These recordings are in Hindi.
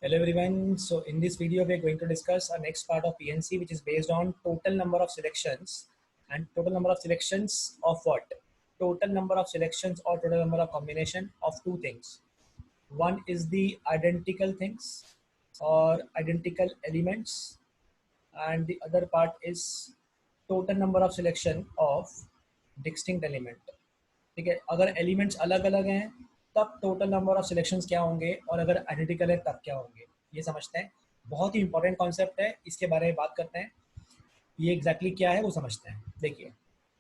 Hello everyone. So in this video we are going to discuss our next part of PNC, which is based on total number of selections. And total number of selections of what? Total number of selections or total number of combination of two things. One is the identical things or identical elements, and the other part is total number of selection of distinct element. ठीक है, अगर एलिमेंट्स अलग अलग हैं तब टोटल नंबर ऑफ सिलेक्शंस क्या होंगे, और अगर आइडेंटिकल है तब क्या होंगे, ये समझते हैं। बहुत ही इंपॉर्टेंट कॉन्सेप्ट है, इसके बारे में बात करते हैं। ये एग्जैक्टली क्या है वो समझते हैं। देखिए,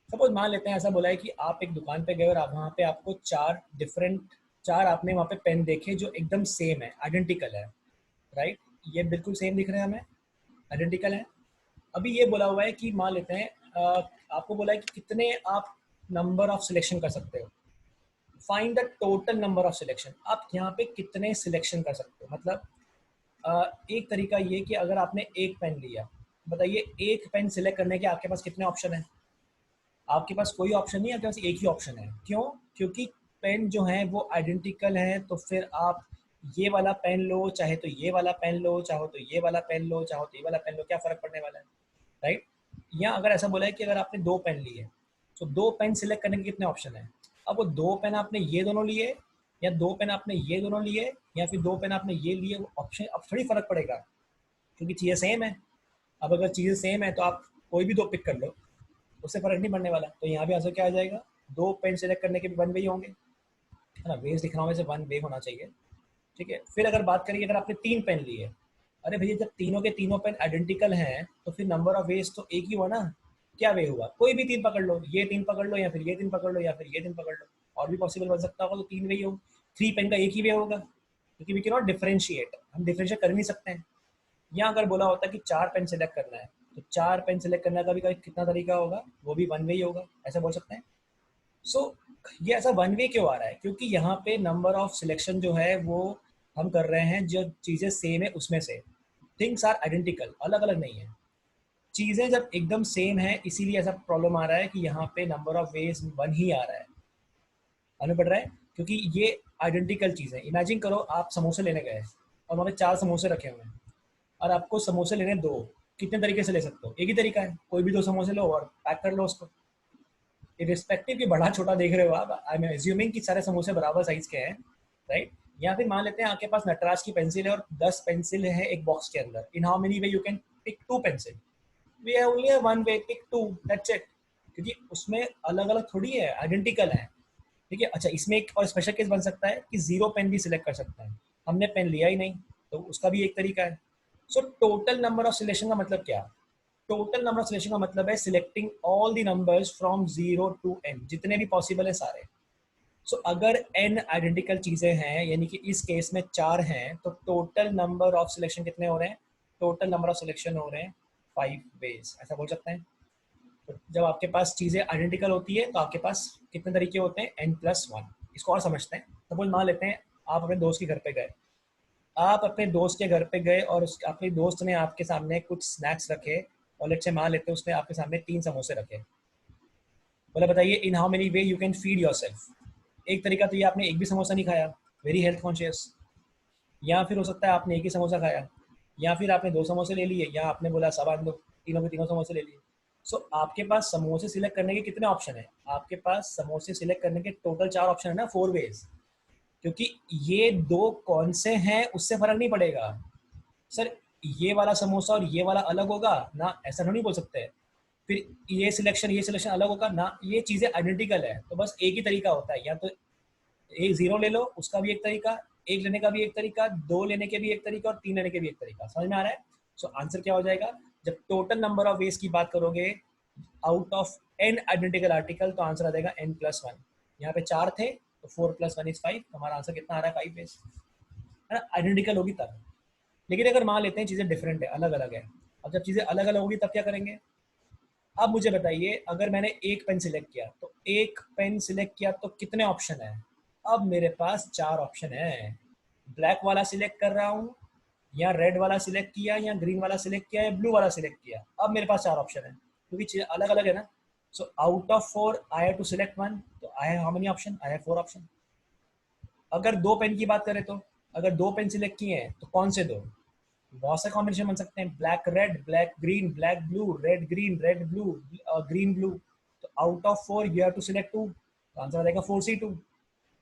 सपोज मान लेते हैं ऐसा बोला है कि आप एक दुकान पे गए और आप वहाँ पे आपको चार आपने वहाँ पे पेन देखे जो एकदम सेम है, आइडेंटिकल है, राइट। ये बिल्कुल सेम दिख रहे हैं हमें, आइडेंटिकल है। अभी ये बोला हुआ है कि मान लेते हैं आपको बोला है कि कितने आप नंबर ऑफ सिलेक्शन कर सकते हो। Find the total number of selection, आप यहाँ पे कितने सिलेक्शन कर सकते हो। मतलब एक तरीका ये कि अगर आपने एक पेन लिया, बताइए एक पेन सिलेक्ट करने के आपके पास कितने ऑप्शन है। आपके पास कोई ऑप्शन नहीं है, आपके पास एक ही ऑप्शन है। क्यों? क्योंकि पेन जो है वो आइडेंटिकल है। तो फिर आप ये वाला पेन लो, चाहे तो ये वाला पेन लो, चाहो तो ये वाला पेन लो, चाहो तो ये वाला पेन लो, क्या फ़र्क पड़ने वाला है, राइट। या अगर ऐसा बोला है कि अगर आपने दो पेन लिए तो दो पेन सिलेक्ट करने के कितने ऑप्शन है। अब वो दो पेन आपने ये दोनों लिए, या दो पेन आपने ये दोनों लिए, या फिर दो पेन आपने ये लिए, वो ऑप्शन अब थोड़ी फ़र्क पड़ेगा क्योंकि चीज़ें सेम है। अब अगर चीज़ें सेम है तो आप कोई भी दो पिक कर लो, उससे फ़र्क नहीं पड़ने वाला। तो यहाँ भी आंसर क्या आ जाएगा, दो पेन सेलेक्ट करने के भी वन वे ही होंगे, है ना। वेज लिख रहा हूँ वैसे, वन वे होना चाहिए, ठीक है। फिर अगर बात करें अगर आपने तीन पेन लिए, अरे भैया जब तीनों के तीनों पेन आइडेंटिकल हैं तो फिर नंबर ऑफ वेज तो एक ही हुआ ना। क्या वे हुआ, कोई भी तीन पकड़ लो, ये तीन पकड़ लो, या फिर ये तीन पकड़ लो, या फिर ये तीन पकड़ लो, और भी पॉसिबल बन सकता होगा। तो तीन वे ही होगा, थ्री पेन का एक ही वे होगा, क्योंकि वी कैन नॉट डिफरेंशिएट, हम डिफरेंशिएट कर नहीं सकते हैं। या अगर बोला होता है कि चार पेन सेलेक्ट करना है, तो चार पेन सेलेक्ट करने का भी कितना तरीका होगा, वो भी वन वे ही होगा, ऐसा बोल सकते हैं। सो ये ऐसा वन वे क्यों आ रहा है, क्योंकि यहाँ पे नंबर ऑफ सिलेक्शन जो है वो हम कर रहे हैं जो चीज़ें सेम है उसमें से। थिंग्स आर आइडेंटिकल, अलग अलग नहीं है। चीज़ें जब एकदम सेम है इसीलिए ऐसा प्रॉब्लम आ रहा है कि यहाँ पे नंबर ऑफ वेज वन ही आ रहा है, हमें पड़ रहा है, क्योंकि ये आइडेंटिकल चीज़ें। इमेजिन करो आप समोसे लेने गए और वहाँ पे चार समोसे रखे हुए हैं, और आपको समोसे लेने दो। कितने तरीके से ले सकते हो, एक ही तरीका है, कोई भी दो समोसे लो और पैक कर लो उसको। इरिस्पेक्टिव कि बड़ा छोटा देख रहे हो आप, आई एम एज्यूमिंग कि सारे समोसे बराबर साइज के हैं, राइट। या फिर मान लेते हैं आपके पास नटराज की पेंसिल है और 10 पेंसिल है एक बॉक्स के अंदर। In how many way you can pick two pencil, we have only one way, pick two, that's it. क्योंकि उसमें अलग अलग थोड़ी है, आइडेंटिकल है, ठीक है। अच्छा, इसमें एक और स्पेशल केस बन सकता है कि जीरो पेन भी सिलेक्ट कर सकता है, हमने पेन लिया ही नहीं, तो उसका भी एक तरीका है। So total number of selection का मतलब क्या, टोटल नंबर ऑफ सिलेक्शन का मतलब है selecting all the numbers from zero to N, जितने भी पॉसिबल है सारे। सो अगर एन आइडेंटिकल चीजें हैं, यानी कि इस केस में चार हैं, तो टोटल नंबर ऑफ सिलेक्शन कितने हो रहे हैं, टोटल नंबर ऑफ सिलेक्शन हो रहे हैं फाइव वेज, ऐसा बोल सकते हैं। तो जब आपके पास चीजें आइडेंटिकल होती है तो आपके पास कितने तरीके होते हैं, एन प्लस वन। इसको और समझते हैं। सपोज मान लेते हैं आप अपने दोस्त के घर पे गए, आप अपने दोस्त के घर पे गए और अपने दोस्त ने आपके सामने कुछ स्नैक्स रखे, और लेट्स से मान लेते हैं उसने आपके सामने तीन समोसे रखे। बोले बताइए इन how many way you can feed yourself. एक तरीका तो ये, आपने एक भी समोसा नहीं खाया, वेरी हेल्थ कॉन्शियस। या फिर हो सकता है आपने एक ही समोसा खाया, या फिर आपने दो समोसे ले लिए, या आपने बोला सब आन दो, तीनों के तीनों समोसे ले लिए। सो आपके पास समोसे सिलेक्ट करने के कितने ऑप्शन है, आपके पास समोसे सिलेक्ट करने के टोटल चार ऑप्शन है ना, फोर वेज। क्योंकि ये दो कौन से हैं उससे फर्क नहीं पड़ेगा। सर ये वाला समोसा और ये वाला अलग होगा ना, ऐसा नहीं बोल सकते। फिर ये सिलेक्शन अलग होगा ना, ये चीज़ें आइडेंटिकल है। तो बस एक ही तरीका होता है, या तो एक जीरो ले लो, उसका भी एक तरीका, एक लेने का भी एक तरीका, दो लेने के भी एक तरीका, और तीन लेने के भी एक तरीका। समझ में आ रहा है? सो आंसर क्या हो जाएगा, जब टोटल नंबर ऑफ वेज की बात करोगे out of N identical article, तो आंसर आ जाएगा एन प्लस वन। यहाँ पे चार थे तो four plus one is five, हमारा आंसर कितना आ रहा है, फाइव वेज, है ना। आइडेंटिकल होगी तब। लेकिन अगर मान लेते हैं चीज़ें डिफरेंट है, अलग अलग है, अब जब चीज़ें अलग अलग होगी तब क्या करेंगे। अब मुझे बताइए, अगर मैंने एक पेन सिलेक्ट किया, तो एक पेन सिलेक्ट किया तो कितने ऑप्शन है। अब मेरे पास चार ऑप्शन है। ब्लैक वाला सिलेक्ट कर रहा हूँ, या रेड वाला सिलेक्ट किया, या ग्रीन वाला सिलेक्ट किया, या ब्लू वाला सिलेक्ट किया। अब मेरे पास चार ऑप्शन है क्योंकि चीज़ें अलग अलग है ना। So out of four I have to select one, तो I have how many option, I have four option. अगर दो पेन की बात करें तो अगर 2 पेन सिलेक्ट किए हैं तो कौन से 2? बहुत से कॉम्बिनेशन बन सकते हैं, black red, black green, black blue, red green, red blue, green blue. तो out of 4 you have to select 2, तो आंसर आ जाएगा 4C2,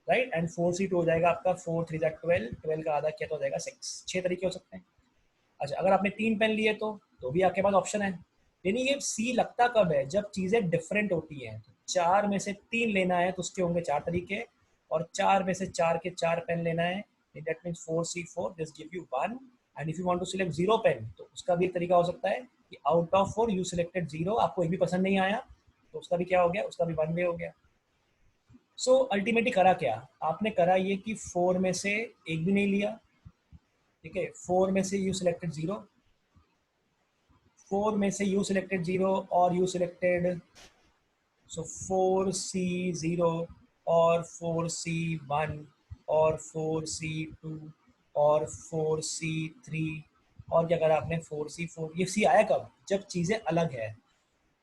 राइट। एंड 4C2 हो जाएगा आपका 4 3 12, 12 का आधा किया तो हो जाएगा 6। 6 तरीके हो सकते हैं। अच्छा, अगर आपने 3 पेन लिए तो भी आपके पास ऑप्शन है। यानी ये सी लगता कब है, जब चीज़ें डिफरेंट होती हैं। तो 4 में से 3 लेना है तो उसके होंगे 4 तरीके, और 4 में से 4 के 4 पेन लेना है, that means 4C4, this give you 1। And if you want to select 0 pen तो उसका भी एक तरीका हो सकता है कि आउट ऑफ 4 यू सिलेक्टेड 0, आपको एक भी पसंद नहीं आया तो उसका भी क्या हो गया, उसका भी 1 वे हो गया। सो अल्टीमेटली करा क्या आपने, करा ये कि 4 में से एक भी नहीं लिया, ठीक है। 4 में से यू सिलेक्टेड 0, 4 में से यू सिलेक्टेड 0 और यू सिलेक्टेड, सो 4C0 और 4C1 और 4C2 और 4C3, और क्या करा आपने 4C4। ये सी आया कब, जब चीज़ें अलग है।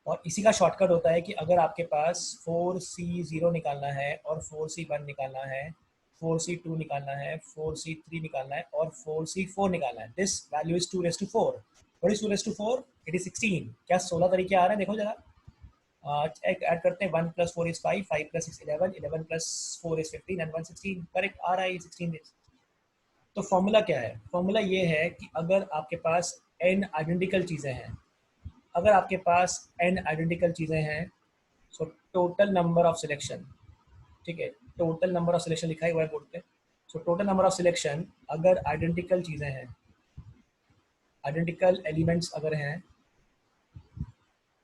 और इसी का शॉर्टकट होता है कि अगर आपके पास 4C0 निकालना है और 4C1 निकालना है, 4C2 निकालना है, 4C3 निकालना है और 4C4 निकालना है, this value is 2/4। What is 2/4? It is 16। क्या 16 तरीके आ रहे हैं? देखो जरा, ऐड करते हैं। 1 + 4 इज 5, 5 + 6 11, 11 + 4 इज 15 एंड 1 16। करेक्ट आ रहा है ये 16 डेज। तो फॉर्मूला क्या है? फॉर्मूला ये है कि अगर आपके पास n आइडेंटिकल चीज़ें हैं, अगर आपके पास n आइडेंटिकल चीज़ें हैं, so total number of selection, ठीक है, टोटल नंबर ऑफ सिलेक्शन लिखा हुआ है बोर्ड पे। So total number of selection, अगर आइडेंटिकल चीज़ें हैं, आइडेंटिकल एलिमेंट्स अगर हैं,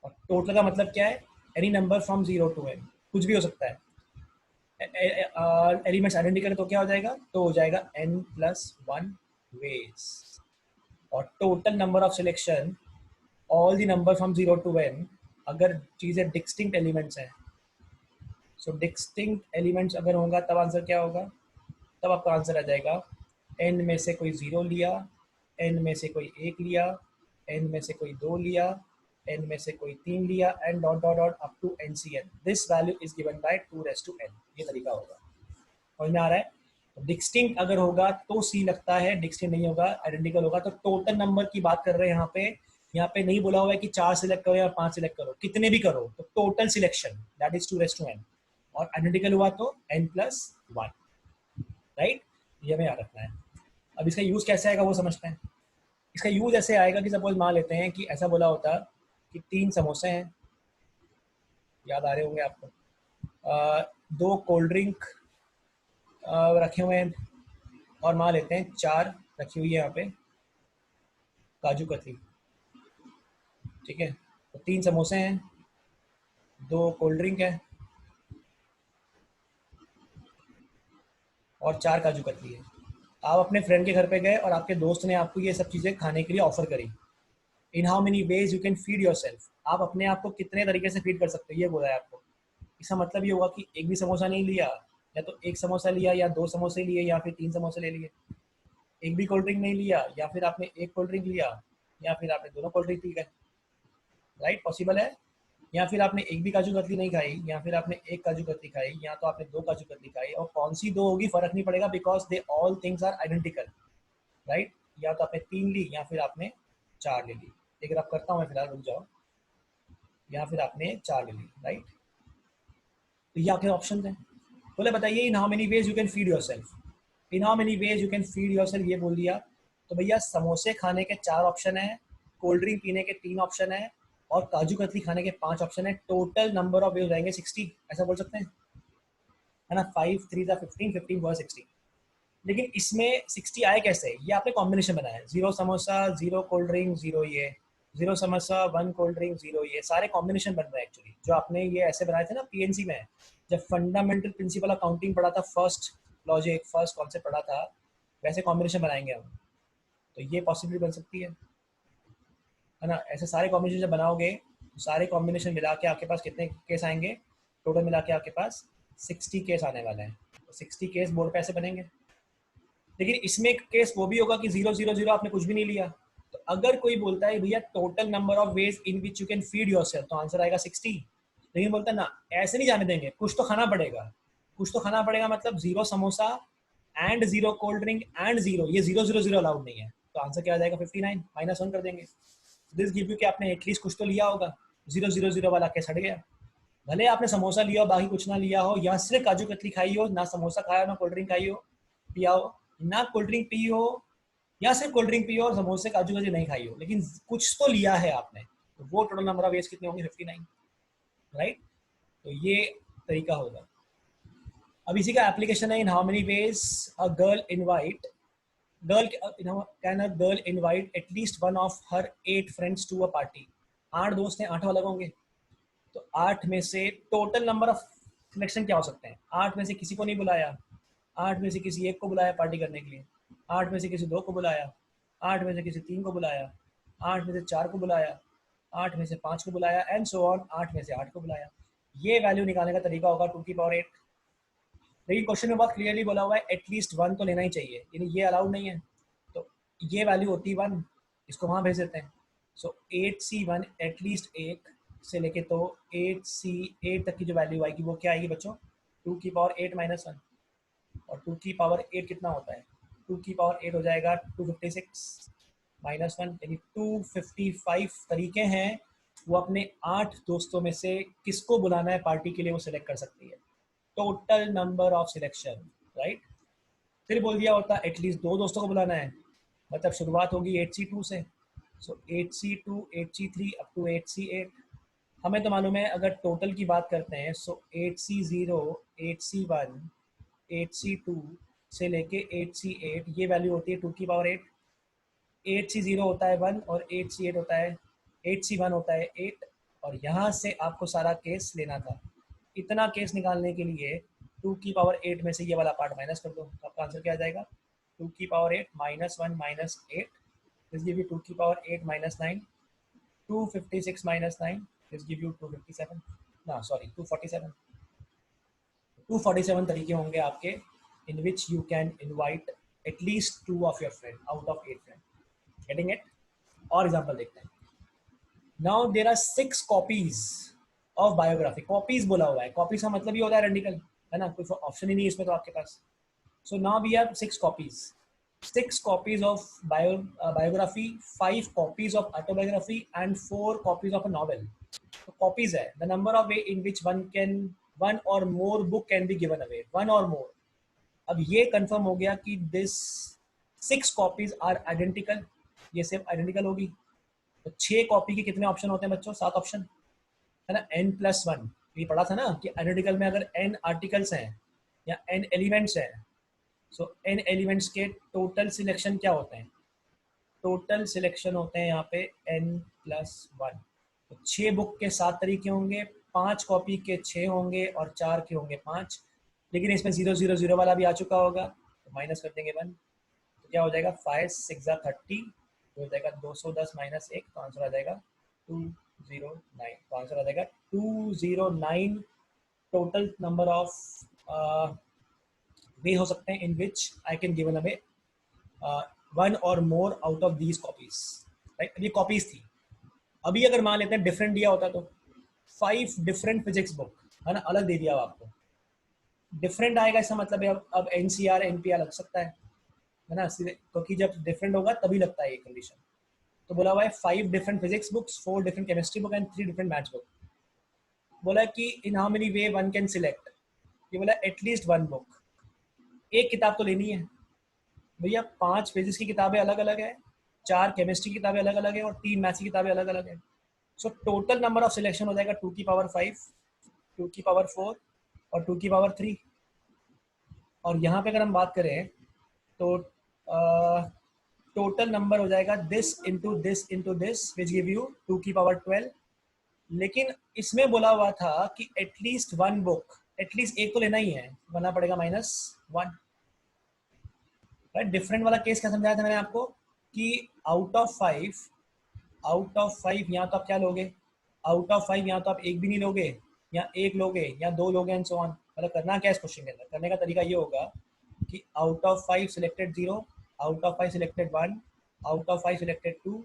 और टोटल का मतलब क्या है, any number from 0 to n, कुछ भी हो सकता है। एलिमेंट्स आइडेंटिकल है तो क्या हो जाएगा, तो हो जाएगा n+1 वेज। और total number of selection, all the number from 0 to n, अगर चीज़ें डिस्टिंक्ट एलिमेंट्स हैं, सो डिस्टिंक्ट एलिमेंट्स अगर होगा तब आंसर क्या होगा, तब आपका आंसर आ जाएगा n में से कोई 0 लिया, n में से कोई 1 लिया, n में से कोई 2 लिया, n में से कोई 3 लिया, and dot dot dot up to NCN। This value is given by 2/n। ये तरीका होगा, समझ में आ रहा है? तो डिस्टिंक्ट अगर होगा तो सी लगता है, डिस्टिंक्ट नहीं होगा, आइडेंटिकल होगा तो टोटल नंबर की बात कर रहे हैं यहाँ पे। यहाँ पे नहीं बोला हुआ है कि 4 सिलेक्ट करो या 5 सिलेक्ट करो, कितने भी करो, तो total selection that is 2/n। और आइडेंटिकल हुआ तो n+1, राइट। ये हमें याद रखना है। अब इसका यूज़ कैसे आएगा वो समझते हैं। इसका यूज़ ऐसे आएगा कि सपोज मान लेते हैं कि ऐसा बोला होता कि 3 समोसे हैं, याद आ रहे होंगे आपको, 2 कोल्ड ड्रिंक रखे हुए हैं, और मान लेते हैं 4 रखी हुई है यहाँ पे काजू कतली, ठीक है। तो 3 समोसे हैं, 2 कोल्ड ड्रिंक है और 4 काजू कतली है। आप अपने फ्रेंड के घर पे गए और आपके दोस्त ने आपको ये सब चीज़ें खाने के लिए ऑफर करी। इन how many ways you can feed your self, आप अपने आप को कितने तरीके से फीड कर सकते हो, ये बोला है आपको। इसका मतलब ये होगा कि एक भी समोसा नहीं लिया, या तो एक समोसा लिया, या 2 समोसे लिए, या फिर 3 समोसे ले लिए। एक भी कोल्ड ड्रिंक नहीं लिया, या फिर आपने एक कोल्ड ड्रिंक लिया, या फिर आपने दोनों कोल्ड ड्रिंक पी गए, राइट, पॉसिबल है। या फिर आपने एक भी काजू कतली नहीं खाई, या फिर आपने एक काजू कतली खाई, या तो आपने 2 काजू कतली खाई, और कौन सी 2 होगी फर्क नहीं पड़ेगा, because they all things are identical, right. या तो आपने 3 ली, या फिर आपने 4 ले ली। एक रफ करता हूँ मैं, फिलहाल रुक जाओ। या फिर आपने 4 ले ली, राइट। तो ये आपके ऑप्शन हैं। बोले बताइए इन how many ways you can feed your self, in how many ways you can feed your self, ये बोल दिया। तो भैया समोसे खाने के 4 ऑप्शन है, कोल्ड ड्रिंक पीने के 3 ऑप्शन है, और काजू कतली खाने के 5 ऑप्शन है। टोटल नंबर ऑफ वेज हो जाएंगे 60, ऐसा बोल सकते हैं, है ना। 5 3 15, 15 4 60। लेकिन इसमें 60 आए कैसे, ये आपने कॉम्बिनेशन बनाया है। 0 समोसा, 0 कोल्ड ड्रिंक, 0 ये, 0 समोसा, 1 कोल्ड ड्रिंक, 0 ये, सारे कॉम्बिनेशन बन रहे हैं एक्चुअली। जो आपने ये ऐसे बनाए थे ना PNC में, जब फंडामेंटल प्रिंसिपल अकाउंटिंग पढ़ा था, फर्स्ट लॉजिक, फर्स्ट कॉन्सेप्ट पढ़ा था, वैसे कॉम्बिनेशन बनाएंगे हम। तो ये पॉसिबिलिटी बन सकती है ना। ऐसे सारे कॉम्बिनेशन जब बनाओगे, तो सारे कॉम्बिनेशन मिला के आपके पास कितने केस आएंगे, टोटल मिला के आपके पास 60 केस आने वाले हैं। तो 60 केस बोर्ड पे ऐसे बनेंगे। लेकिन इसमें एक केस वो भी होगा कि 0 0 0 आपने कुछ भी नहीं लिया। तो अगर कोई बोलता है भैया total number of ways in which you can feed yourself, तो आंसर आएगा 60। लेकिन बोलता है ना, ऐसे नहीं जाने देंगे, कुछ तो खाना पड़ेगा। कुछ तो खाना पड़ेगा मतलब 0 samosa, and 0 cold drink and 0, ये 0 0 0 अलाउड नहीं है, तो आंसर क्या आ जाएगा 59, -1 कर देंगे। दिस गिव यू कि आपने एटलीस्ट कुछ तो लिया होगा, 0 0 0 वाला केस हट गया। भले आपने समोसा लिया हो, बाकी कुछ ना लिया हो, या सिर्फ काजू कतली खाई हो, ना समोसा खाया, ना कोल्ड ड्रिंक खाई हो पिया हो, ना कोल्ड ड्रिंक पी हो, या सिर्फ कोल्ड ड्रिंक पी हो और समोसे काजू कतली नहीं खाई हो, लेकिन कुछ तो लिया है आपने, तो वो टोटल नंबर ऑफ वेज कितने होंगे 59, राइट। तो ये तरीका होगा। अब इसी का एप्लीकेशन है in how many ways a girl invite girl can a girl invite at least one of her 8 friends to a party. 8 दोस्त हैं, 8 अलग होंगे, तो 8 में से टोटल नंबर ऑफ सिलेक्शन क्या हो सकते हैं? 8 में से किसी को नहीं बुलाया, 8 में से किसी एक को बुलाया पार्टी करने के लिए, 8 में से किसी 2 को बुलाया, 8 में से किसी 3 को बुलाया, 8 में से 4 को बुलाया, 8 में से 5 को बुलाया, एंड सो ऑन, 8 में से 8 को बुलाया। ये वैल्यू निकालने का तरीका होगा 2 की पावर 8। लेकिन क्वेश्चन में बहुत क्लियरली बोला हुआ है एटलीस्ट 1 तो लेना ही चाहिए, यानी ये अलाउड नहीं है, तो ये वैल्यू होती है 1, इसको वहाँ भेज देते हैं। सो 8C1 एटलीस्ट 8 से लेके तो 8 तक की जो वैल्यू आएगी वो क्या आएगी बच्चों? 2 की पावर 8 -1, और 2 की पावर 8 कितना होता है? 2 की पावर 8 हो जाएगा 256 -1, यानी 255 तरीके हैं वो अपने 8 दोस्तों में से किसको बुलाना है पार्टी के लिए वो सिलेक्ट कर सकती है। Total number of selection, right. फिर बोल दिया होता एटलीस्ट 2 दोस्तों को बुलाना है, मतलब शुरुआत होगी 8C2 से, सो 8C2 8C3 up to 8C8। हमें तो मालूम है अगर टोटल की बात करते हैं, सो 8C0 8C1 8C2 से लेके 8C8, ये वैल्यू होती है 2 की पावर 8। 8C0 होता है 1 और 8C8 होता है 8C1 होता है 8, और यहाँ से आपको सारा केस लेना था। इतना केस निकालने के लिए 2 की पावर 8 में से ये वाला पार्ट माइनस कर दो, तो आपका आंसर क्या आ जाएगा? 2 की पावर 8 -1 -8, दिस गिव यू 2 की पावर 8 -9, 256 -9, दिस गिव यू 257, ना सॉरी 247। 247 तरीके होंगे आपके in which you can invite at least 2 of your friend out of 8 friend. Getting it? और एग्जांपल देखते हैं। Now there are 6 copies of biography. Copies बोला हुआ है, कॉपीज का मतलब ही होता है आइडेंटिकल, है ना, कोई ऑप्शन ही नहीं इसमें तो आपके पास। So now we have 6 copies, 6 copies of biography, 5 copies of autobiography and 4 copies of a novel. तो copies है, the number of way in which one or more book can be given away, one or more। अब ये कंफर्म हो गया कि this 6 copies are identical, ये सिर्फ आइडेंटिकल होगी। तो 6 कॉपी के कितने ऑप्शन होते हैं बच्चों? 7 ऑप्शन, है ना, n+1। ये पढ़ा था ना कि आइडेंटिकल में अगर n आर्टिकल्स हैं या n एलिमेंट्स हैं, सो n एलिमेंट्स के टोटल सिलेक्शन क्या होते हैं? टोटल सिलेक्शन होते हैं यहाँ पे n+1। तो 6 बुक के 7 तरीके होंगे, 5 कॉपी के 6 होंगे और 4 के होंगे 5, लेकिन इसमें 0 0 0 वाला भी आ चुका होगा, तो माइनस कर देंगे 1, तो क्या हो जाएगा 5 6 30, तो हो जाएगा 210 -1, तो आंसर आ जाएगा 209। तो आंसर आ जाएगा 209 टोटल नंबर ऑफ वे हो सकते हैं in which I can given away one or more out of these copies, right. ये कॉपीज थी। अभी अगर मान लेते हैं डिफरेंट दिया होता तो 5 डिफरेंट फिजिक्स बुक, है ना, अलग दे दिया आपको। डिफरेंट आएगा इसका मतलब है अब NCR NPR लग सकता है ना, क्योंकि जब डिफरेंट होगा तभी लगता है ये कंडीशन। तो बोला हुआ है 5 different physics books, 4 different chemistry book and 3 different maths book. बोला कि इन how many way one can select, ये बोला एटलीस्ट 1 बुक, एक किताब तो लेनी है भैया। 5 फिजिक्स की किताबें अलग अलग है, 4 केमिस्ट्री की किताबें अलग अलग है और 3 मैथ्स की किताबें अलग अलग है। So total number of selection हो जाएगा 2 की पावर 5, 2 की पावर 4 और 2 की पावर 3। और यहाँ पे अगर हम बात करें तो टोटल नंबर हो जाएगा this into this into this which give you 2 की पावर 12। लेकिन इसमें बोला हुआ था कि एटलीस्ट 1 बुक, एटलीस्ट एक तो लेना ही है, बनना पड़ेगा -1, राइट। डिफरेंट वाला केस क्या समझाया था मैंने आपको कि आउट ऑफ 5 यहाँ तो आप क्या लोगे? आउट ऑफ 5 यहाँ तो आप एक भी नहीं लोगे, या एक लोगे या 2 लोगे एंड सो ऑन। मतलब करना क्या है इस क्वेश्चन के अंदर? करने का तरीका ये होगा कि out of 5 selected 0, out of 5 selected 1, out of 5 selected 2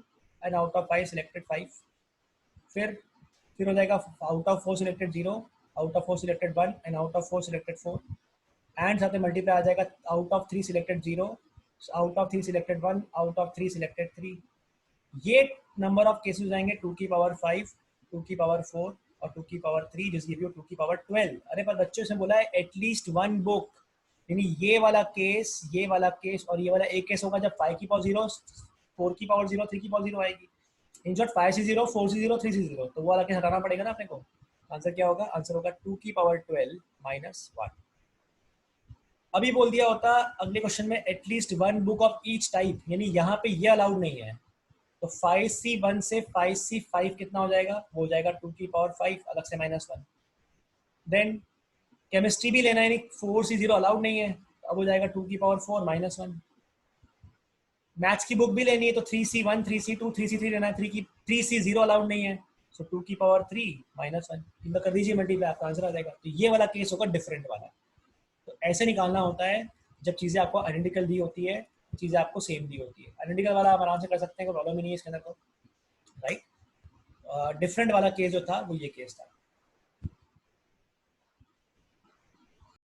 and out of 5 selected 5। फिर हो जाएगा out of 4 selected 0, out of 4 selected 1 and out of 4 selected 4 and साथ में मल्टीप्लाई आ जाएगा, out of 3 selected 0, out of 3 selected 1, out of 3 selected 3। ये नंबर ऑफ केसेस हो जाएंगे 2 की पावर 5, 2 की पावर 4 और 2 की पावर 3, जिस गिव यू 2 की पावर 12। अरे पर बच्चों से बोला है एटलीस्ट वन बुक, यानी ये वाला केस, ये वाला केस और ये वाला एक केस होगा जब 5 की पावर 0, 4 की पावर 0, 3 की पावर 0 आएगी। इन शॉर्ट 5 से 0, 4 से 0, 3 से 0, तो वो वाला केस हटाना पड़ेगा ना अपने को। आंसर क्या होगा? आंसर होगा 2 की पावर 12 माइनस 1। अभी बोल दिया होता अगले क्वेश्चन में at least one book of each type, यानी यहाँ पे ये अलाउड नहीं है, तो 5C1 से 5C5 कितना हो जाएगा? वो हो जाएगा 2 की पावर 5 अलग से माइनस 1। देन केमिस्ट्री भी लेना है, यानी 4C0 अलाउड नहीं है, अब हो जाएगा 2 की पावर 4 माइनस 1। मैथ्स की बुक भी लेनी है तो 3C1, 3C2, 3C3 लेना है, 3C0 अलाउड नहीं है, सो 2 की पावर 3 माइनस 1। इनका कर दीजिए मल्टीप्लाई, आपका आंसर आ जाएगा। तो ये वाला केस होगा डिफरेंट वाला। तो ऐसे निकालना होता है जब चीज़ें आपको आइडेंटिकल दी होती है, चीज़ें आपको सेम दी होती है। आइडेंटिकल वाला आप आराम से कर सकते हैं, कोई प्रॉब्लम ही नहीं है इसके अंदर। तो राइट, डिफरेंट वाला केस जो था वो ये केस था।